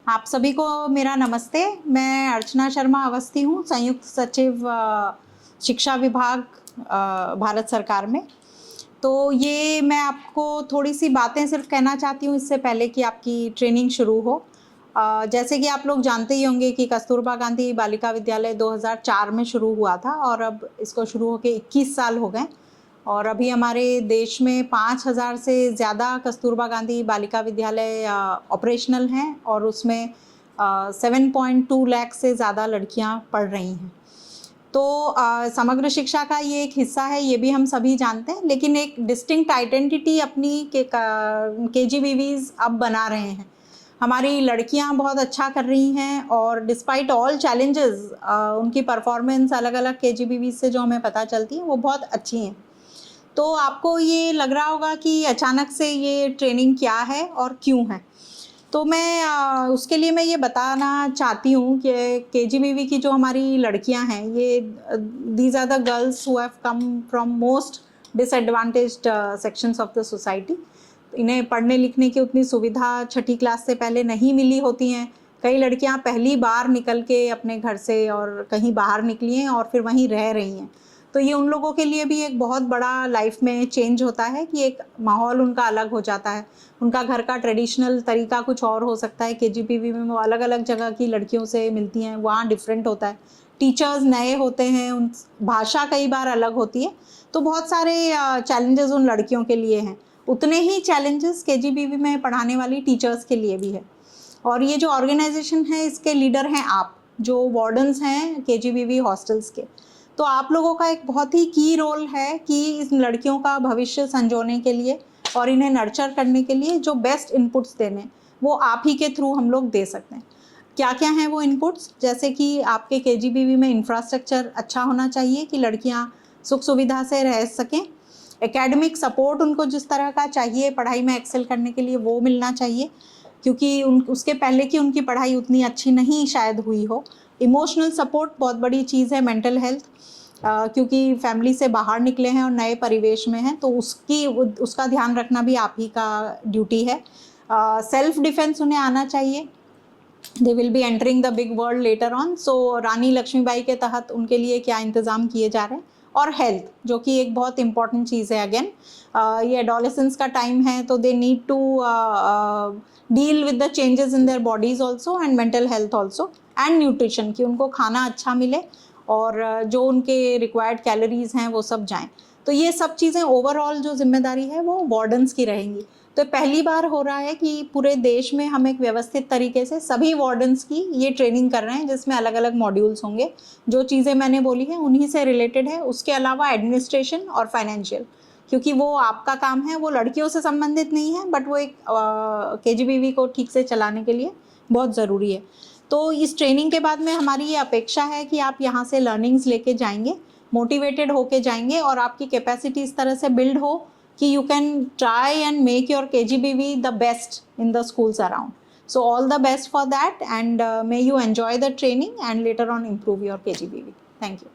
आप सभी को मेरा नमस्ते। मैं अर्चना शर्मा अवस्थी हूँ, संयुक्त सचिव शिक्षा विभाग भारत सरकार में। तो ये मैं आपको थोड़ी सी बातें सिर्फ कहना चाहती हूँ इससे पहले कि आपकी ट्रेनिंग शुरू हो। जैसे कि आप लोग जानते ही होंगे कि कस्तूरबा गांधी बालिका विद्यालय 2004 में शुरू हुआ था और अब इसको शुरू होके 21 साल हो गए और अभी हमारे देश में 5000 से ज़्यादा कस्तूरबा गांधी बालिका विद्यालय ऑपरेशनल हैं और उसमें 7.2 लाख से ज़्यादा लड़कियां पढ़ रही हैं। तो समग्र शिक्षा का ये एक हिस्सा है, ये भी हम सभी जानते हैं, लेकिन एक डिस्टिंक्ट आइडेंटिटी अपनी केजीबीवीज अब बना रहे हैं। हमारी लड़कियां बहुत अच्छा कर रही हैं और डिस्पाइट ऑल चैलेंजेस उनकी परफॉर्मेंस अलग अलग केजीबीवीज से जो हमें पता चलती है वो बहुत अच्छी हैं। तो आपको ये लग रहा होगा कि अचानक से ये ट्रेनिंग क्या है और क्यों है। तो मैं उसके लिए मैं ये बताना चाहती हूँ कि केजीबीवी की जो हमारी लड़कियां हैं, ये these are the girls who have come from most disadvantaged sections of the society. इन्हें पढ़ने लिखने की उतनी सुविधा छठी क्लास से पहले नहीं मिली होती हैं। कई लड़कियां पहली बार निकल के अपने घर से और कहीं बाहर निकली हैं और फिर वहीं रह रही हैं। तो ये उन लोगों के लिए भी एक बहुत बड़ा लाइफ में चेंज होता है कि एक माहौल उनका अलग हो जाता है। उनका घर का ट्रेडिशनल तरीका कुछ और हो सकता है, केजीबीवी में वो अलग अलग जगह की लड़कियों से मिलती हैं, वहाँ डिफरेंट होता है, टीचर्स नए होते हैं, उन भाषा कई बार अलग होती है। तो बहुत सारे चैलेंजेस उन लड़कियों के लिए हैं। उतने ही चैलेंजेस केजीबीवी में पढ़ाने वाली टीचर्स के लिए भी है। और ये जो ऑर्गेनाइजेशन है इसके लीडर हैं आप, जो वार्डन्स हैं केजीबीवी हॉस्टल्स के। तो आप लोगों का एक बहुत ही की रोल है कि इस लड़कियों का भविष्य संजोने के लिए और इन्हें नर्चर करने के लिए जो बेस्ट इनपुट्स देने, वो आप ही के थ्रू हम लोग दे सकते हैं। क्या क्या हैं वो इनपुट्स? जैसे कि आपके केजीबीवी में इंफ्रास्ट्रक्चर अच्छा होना चाहिए कि लड़कियां सुख सुविधा से रह सकें। एकेडमिक सपोर्ट उनको जिस तरह का चाहिए पढ़ाई में एक्सेल करने के लिए वो मिलना चाहिए, क्योंकि उसके पहले की उनकी पढ़ाई उतनी अच्छी नहीं शायद हुई हो। इमोशनल सपोर्ट बहुत बड़ी चीज़ है, मेंटल हेल्थ, क्योंकि फैमिली से बाहर निकले हैं और नए परिवेश में हैं, तो उसका ध्यान रखना भी आप ही का ड्यूटी है। सेल्फ डिफेंस उन्हें आना चाहिए। They will be entering the big world later on, so Rani Lakshmibai के तहत उनके लिए क्या इंतज़ाम किए जा रहे हैं। और हेल्थ, जो कि एक बहुत इंपॉर्टेंट चीज़ है। अगेन ये एडोलेसेंस का टाइम है, तो they need to deal with the changes in their bodies also and mental health also and nutrition, कि उनको खाना अच्छा मिले और जो उनके रिक्वायर्ड कैलोरीज हैं वो सब जाएं। तो ये सब चीज़ें ओवरऑल जो जिम्मेदारी है वो वार्डन्स की रहेंगी। तो पहली बार हो रहा है कि पूरे देश में हम एक व्यवस्थित तरीके से सभी वार्डन्स की ये ट्रेनिंग कर रहे हैं, जिसमें अलग अलग मॉड्यूल्स होंगे। जो चीज़ें मैंने बोली हैं उन्हीं से रिलेटेड है। उसके अलावा एडमिनिस्ट्रेशन और फाइनेंशियल, क्योंकि वो आपका काम है, वो लड़कियों से संबंधित नहीं है, बट वो एक केजीबीवी को ठीक से चलाने के लिए बहुत ज़रूरी है। तो इस ट्रेनिंग के बाद में हमारी ये अपेक्षा है कि आप यहाँ से लर्निंग्स लेके जाएंगे, मोटिवेटेड होके जाएंगे और आपकी कैपेसिटी इस तरह से बिल्ड हो कि you can try and make your KGBV the best in the schools around. So all the best for that, and may you enjoy the training and later on improve your KGBV. Thank you.